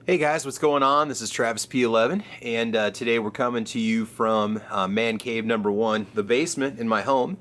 Hey guys, what's going on? This is Travis P11, and today we're coming to you from man cave number 1, the basement in my home.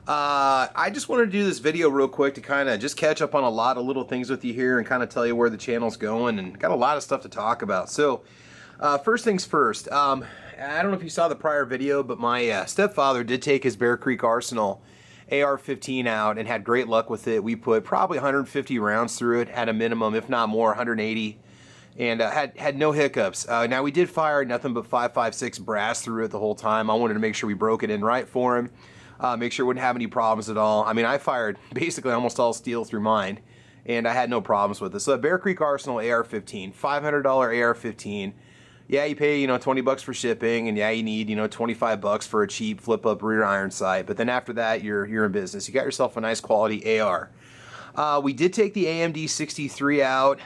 I just wanted to do this video real quick to kind of just catch up on a lot of little things with you here and kind of tell you where the channel's going, and got a lot of stuff to talk about. So first things first, I don't know if you saw the prior video, but my stepfather did take his Bear Creek Arsenal AR-15 out and had great luck with it. We put probably 150 rounds through it at a minimum, if not more, 180. And had no hiccups. Now we did fire nothing but 5.56 brass through it the whole time. I wanted to make sure we broke it in right for him, make sure it wouldn't have any problems at all. I mean, I fired basically almost all steel through mine, and I had no problems with it. So the Bear Creek Arsenal AR-15, $500 AR-15. Yeah, you pay 20 bucks for shipping, and yeah, you need 25 bucks for a cheap flip-up rear iron sight. But then after that, you're in business. You got yourself a nice quality AR. We did take the AMD 63 out.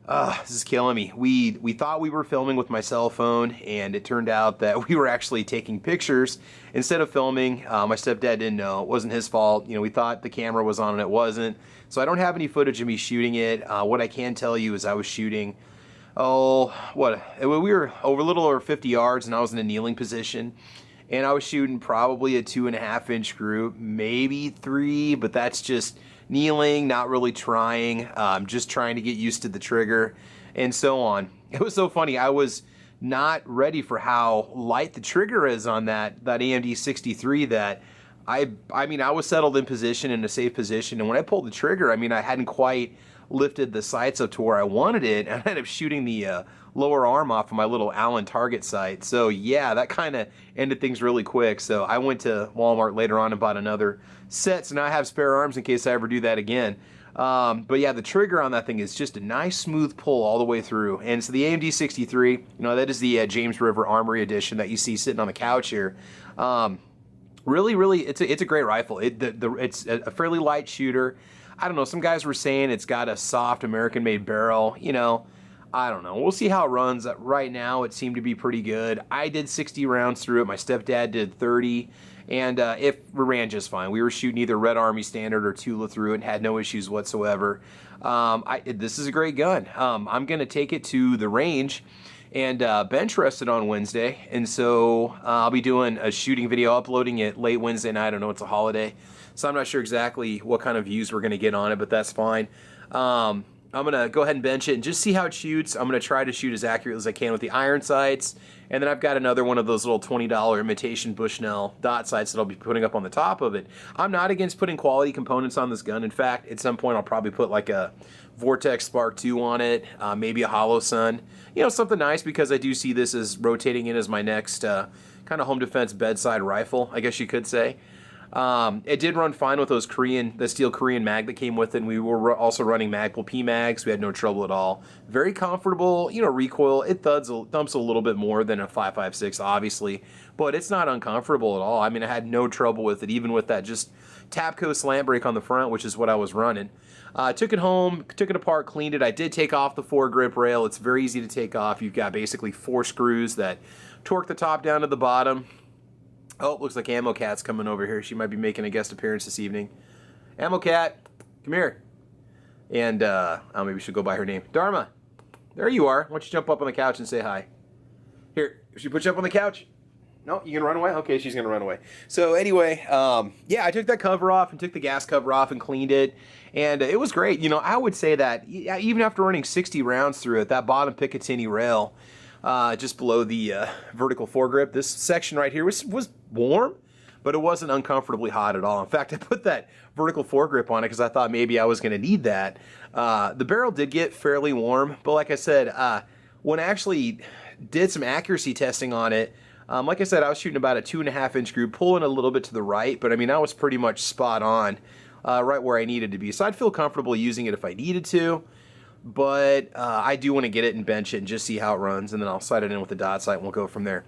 This is killing me. We thought we were filming with my cell phone, and it turned out that we were actually taking pictures instead of filming. My stepdad didn't know. It wasn't his fault. We thought the camera was on and it wasn't. So I don't have any footage of me shooting it. What I can tell you is I was shooting, we were over a little over 50 yards, and I was in a kneeling position. And I was shooting probably a 2.5-inch group, maybe 3, but that's just kneeling, not really trying, just trying to get used to the trigger and so on. It was so funny. I was not ready for how light the trigger is on that AMD 63 that I was settled in position, in a safe position, and when I pulled the trigger, I hadn't quite lifted the sights up to where I wanted it, and I ended up shooting the lower arm off of my little Allen target sight. So yeah, that kind of ended things really quick. So I went to Walmart later on and bought another set, so now I have spare arms in case I ever do that again. But yeah, the trigger on that thing is just a nice smooth pull all the way through. And so the AMD 63, that is the James River Armory edition that you see sitting on the couch here. Really, it's a great rifle. It's a fairly light shooter. I don't know, some guys were saying it's got a soft American-made barrel. I don't know. We'll see how it runs. Right now, it seemed to be pretty good. I did 60 rounds through it. My stepdad did 30, and it ran just fine. We were shooting either Red Army Standard or Tula through it and had no issues whatsoever. This is a great gun. I'm going to take it to the range and bench rest it on Wednesday, and so I'll be doing a shooting video, uploading it late Wednesday night. I know it's a holiday, so I'm not sure exactly what kind of views we're going to get on it, but that's fine. I'm going to go ahead and bench it and just see how it shoots. I'm going to try to shoot as accurately as I can with the iron sights. And then I've got another one of those little $20 imitation Bushnell dot sights that I'll be putting up on the top of it. I'm not against putting quality components on this gun. In fact, at some point I'll probably put like a Vortex Spark 2 on it, maybe a Hollow Sun. Something nice, because I do see this as rotating in as my next kind of home defense bedside rifle, I guess you could say. It did run fine with those the steel Korean mag that came with it, and we were also running Magpul P mags. We had no trouble at all. Very comfortable, recoil. It thumps a little bit more than a 5.56, obviously, but it's not uncomfortable at all. I had no trouble with it, even with that just Tapco slant brake on the front, which is what I was running. Took it home, took it apart, cleaned it. I did take off the foregrip rail. It's very easy to take off. You've got basically 4 screws that torque the top down to the bottom. Oh, looks like Ammo Cat's coming over here. She might be making a guest appearance this evening. Ammo Cat, come here. And maybe we should go by her name. Dharma, there you are. Why don't you jump up on the couch and say hi? Here, should she put you up on the couch? No, you gonna run away? Okay, she's gonna run away. So anyway, yeah, I took that cover off and took the gas cover off and cleaned it, and it was great. I would say that even after running 60 rounds through it, that bottom Picatinny rail, just below the vertical foregrip, this section right here was warm, but it wasn't uncomfortably hot at all. In fact, I put that vertical foregrip on it because I thought maybe I was going to need that. The barrel did get fairly warm, but like I said, when I actually did some accuracy testing on it, like I said, I was shooting about a 2.5-inch group, pulling a little bit to the right, but I was pretty much spot on, right where I needed to be. So I'd feel comfortable using it if I needed to. But I do want to get it and bench it and just see how it runs, and then I'll sight it in with the dot sight and we'll go from there.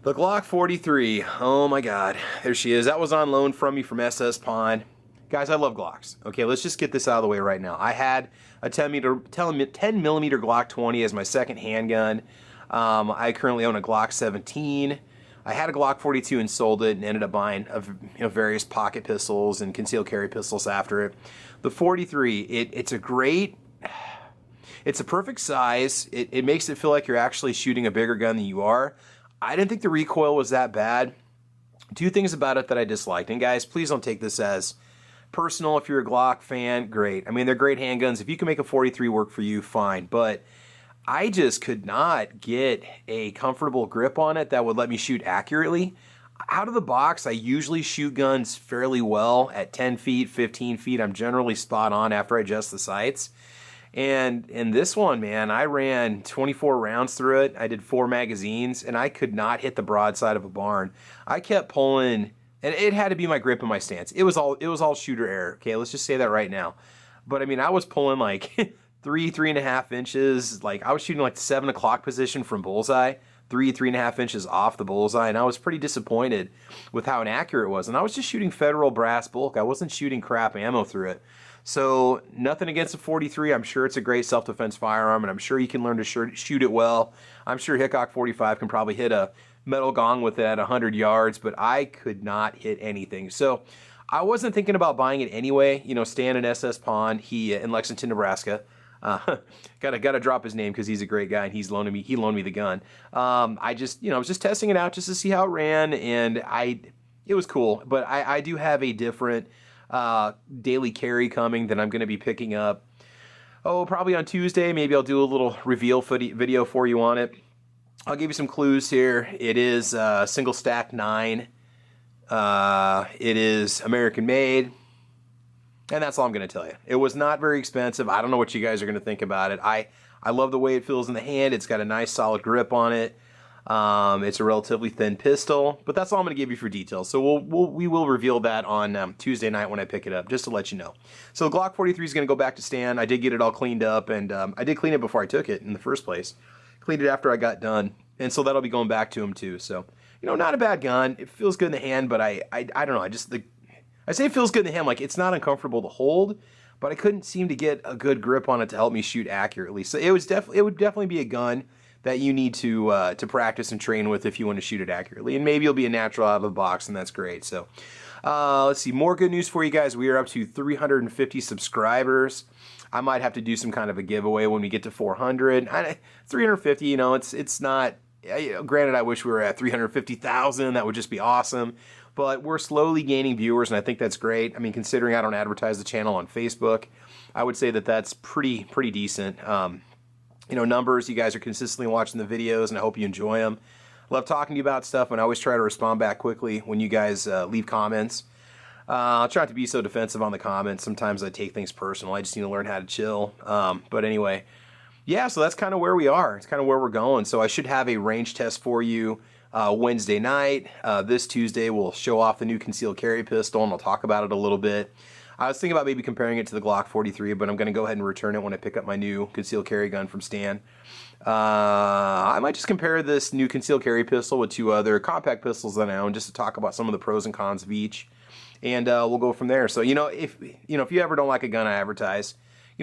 The Glock 43, oh my god, there she is. That was on loan from me from SS Pawn. Guys, I love Glocks. Okay, let's just get this out of the way right now. I had a 10 millimeter Glock 20 as my second handgun. I currently own a Glock 17. I had a Glock 42 and sold it and ended up buying various pocket pistols and concealed carry pistols after it. The 43, it's a great It's a perfect size. It makes it feel like you're actually shooting a bigger gun than you are. I didn't think the recoil was that bad. Two things about it that I disliked. And guys, please don't take this as personal. If you're a Glock fan, great. I mean, they're great handguns. If you can make a 43 work for you, fine. But I just could not get a comfortable grip on it that would let me shoot accurately. Out of the box, I usually shoot guns fairly well at 10 feet, 15 feet. I'm generally spot on after I adjust the sights. And in this one, man, I ran 24 rounds through it. I did 4 magazines, and I could not hit the broadside of a barn. I kept pulling, and it had to be my grip and my stance. It was all shooter error. Okay, let's just say that right now. But I mean, I was pulling like 3.5 inches. Like I was shooting like the 7 o'clock position from bullseye, 3.5 inches off the bullseye, and I was pretty disappointed with how inaccurate it was. And I was just shooting federal brass bulk. I wasn't shooting crap ammo through it. So nothing against a 43. I'm sure it's a great self-defense firearm, and I'm sure you can learn to shoot it well. I'm sure Hickok 45 can probably hit a metal gong with it at 100 yards, but I could not hit anything. So I wasn't thinking about buying it anyway. You know, Stan at SS Pawn, he in Lexington, Nebraska. Gotta drop his name because he's a great guy and he loaned me the gun. I just, I was just testing it out just to see how it ran, and it was cool. But I do have a different daily carry coming that I'm going to be picking up. Oh, probably on Tuesday. Maybe I'll do a little reveal video for you on it. I'll give you some clues here. It is single stack 9. It is American made. And that's all I'm going to tell you. It was not very expensive. I don't know what you guys are going to think about it. I love the way it feels in the hand. It's got a nice solid grip on it. It's a relatively thin pistol, but that's all I'm going to give you for details. So we will reveal that on Tuesday night when I pick it up, just to let you know. So the Glock 43 is going to go back to Stan. I did get it all cleaned up, and I did clean it before I took it in the first place. Cleaned it after I got done, and so that'll be going back to him too. So, not a bad gun. It feels good in the hand, but I don't know. I say it feels good in the hand, like it's not uncomfortable to hold, but I couldn't seem to get a good grip on it to help me shoot accurately. So it would definitely be a gun that you need to practice and train with if you want to shoot it accurately. And maybe you'll be a natural out of the box, and that's great. So let's see, more good news for you guys. We are up to 350 subscribers. I might have to do some kind of a giveaway when we get to 400. 350, it's not. Granted, I wish we were at 350,000. That would just be awesome. But we're slowly gaining viewers, and I think that's great. I mean, considering I don't advertise the channel on Facebook, I would say that that's pretty decent. Numbers, you guys are consistently watching the videos, and I hope you enjoy them. Love talking to you about stuff, and I always try to respond back quickly when you guys leave comments. I'll try not to be so defensive on the comments. Sometimes I take things personal. I just need to learn how to chill. But anyway, yeah, so that's kind of where we are. It's kind of where we're going. So I should have a range test for you Wednesday night. This Tuesday we'll show off the new concealed carry pistol, and I'll talk about it a little bit. I was thinking about maybe comparing it to the Glock 43, but I'm going to go ahead and return it when I pick up my new concealed carry gun from Stan. I might just compare this new concealed carry pistol with 2 other compact pistols that I own, just to talk about some of the pros and cons of each, and we'll go from there. So if you ever don't like a gun I advertise,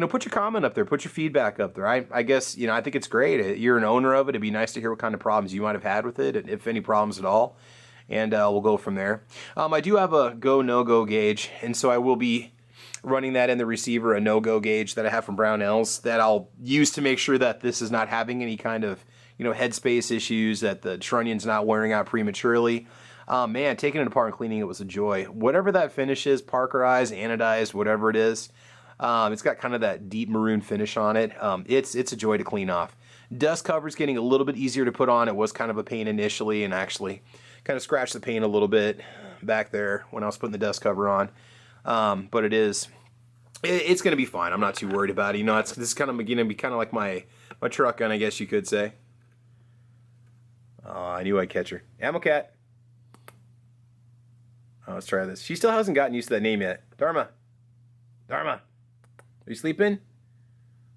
put your comment up there, put your feedback up there. I guess, I think it's great. You're an owner of it. It'd be nice to hear what kind of problems you might have had with it, if any problems at all. And we'll go from there. I do have a go, no-go gauge, and so I will be running that in the receiver, a no-go gauge that I have from Brownells that I'll use to make sure that this is not having any kind of, headspace issues, that the trunnion's not wearing out prematurely. Man, taking it apart and cleaning it was a joy. Whatever that finish is, parkerized, anodized, whatever it is, it's got kind of that deep maroon finish on it. It's a joy to clean off. Dust cover's getting a little bit easier to put on. It was kind of a pain initially, and actually kind of scratched the paint a little bit back there when I was putting the dust cover on. But it's going to be fine. I'm not too worried about it. This is kind of going to be kind of like my truck gun, I guess you could say. Oh, I knew I'd catch her. Ammo Cat. Oh, let's try this. She still hasn't gotten used to that name yet. Dharma. Are you sleeping?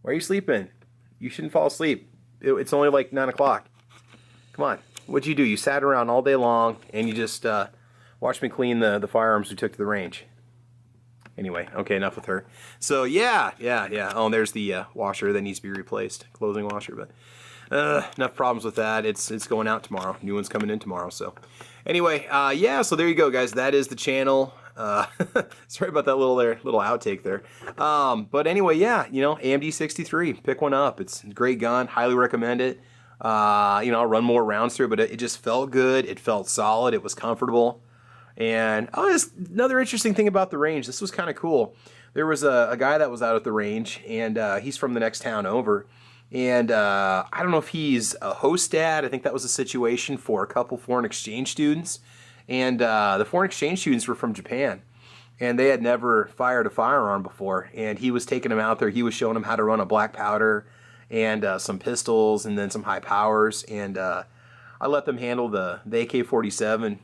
Why are you sleeping? You shouldn't fall asleep. It's only like 9 o'clock. Come on. What'd you do? You sat around all day long, and you just watched me clean the firearms we took to the range. Anyway, okay, enough with her. So, yeah. Oh, there's the washer that needs to be replaced. Clothing washer, but enough problems with that. It's going out tomorrow. New one's coming in tomorrow, so. Anyway, yeah, so there you go, guys. That is the channel. Sorry about that little outtake there. But anyway, yeah, you know, AMD 63, pick one up. It's a great gun, highly recommend it. You know, I'll run more rounds through it, but it just felt good. It felt solid. It was comfortable. And this another interesting thing about the range. This was kind of cool. There was a guy that was out at the range, and he's from the next town over. And I don't know if he's a host dad. I think that was a situation for a couple foreign exchange students. And the foreign exchange students were from Japan. And they had never fired a firearm before. And he was taking them out there. He was showing them how to run a black powder and some pistols and then some high powers. And I let them handle the AK-47.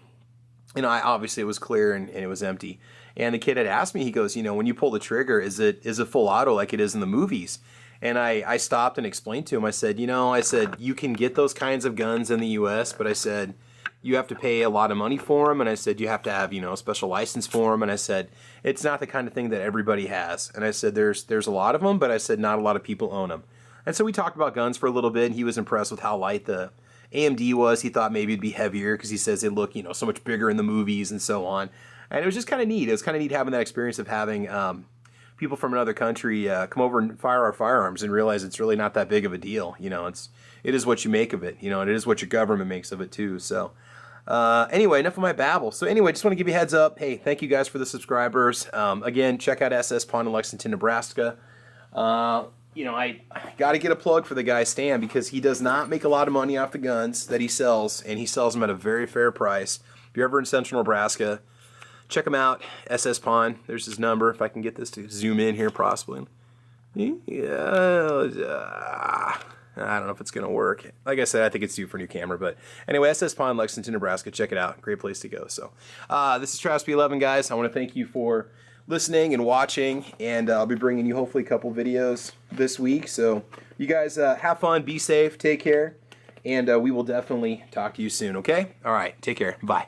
You know, obviously it was clear and it was empty. And the kid had asked me, he goes, you know, when you pull the trigger, is it full auto like it is in the movies? And I stopped and explained to him, I said, you know, you can get those kinds of guns in the U.S., but I said, you have to pay a lot of money for them. And I said, you have to have, you know, a special license for them. And I said, it's not the kind of thing that everybody has. And I said, there's a lot of them, but I said, not a lot of people own them. And so we talked about guns for a little bit, and he was impressed with how light the AMD was. He thought maybe it'd be heavier because he says they look, you know, so much bigger in the movies and so on. And it was just kind of neat. It was kind of neat having that experience of having people from another country come over and fire our firearms and realize it's really not that big of a deal. You know, it is what you make of it, you know, and it is what your government makes of it too. So anyway, enough of my babble. So anyway, just want to give you a heads up. Hey, thank you guys for the subscribers. Again, check out SS Pawn in Lexington, Nebraska. You know, I got to get a plug for the guy Stan because he does not make a lot of money off the guns that he sells, and he sells them at a very fair price. If you're ever in Central Nebraska, check him out. SS Pawn. There's his number. If I can get this to zoom in here, possibly. Yeah, I don't know if it's going to work. Like I said, I think it's due for a new camera. But anyway, SS Pawn, Lexington, Nebraska. Check it out. Great place to go. So this is Travis P11, guys. I want to thank you for listening and watching, and I'll be bringing you hopefully a couple videos this week. So you guys have fun, be safe, take care, and we will definitely talk to you soon, okay? All right, take care. Bye.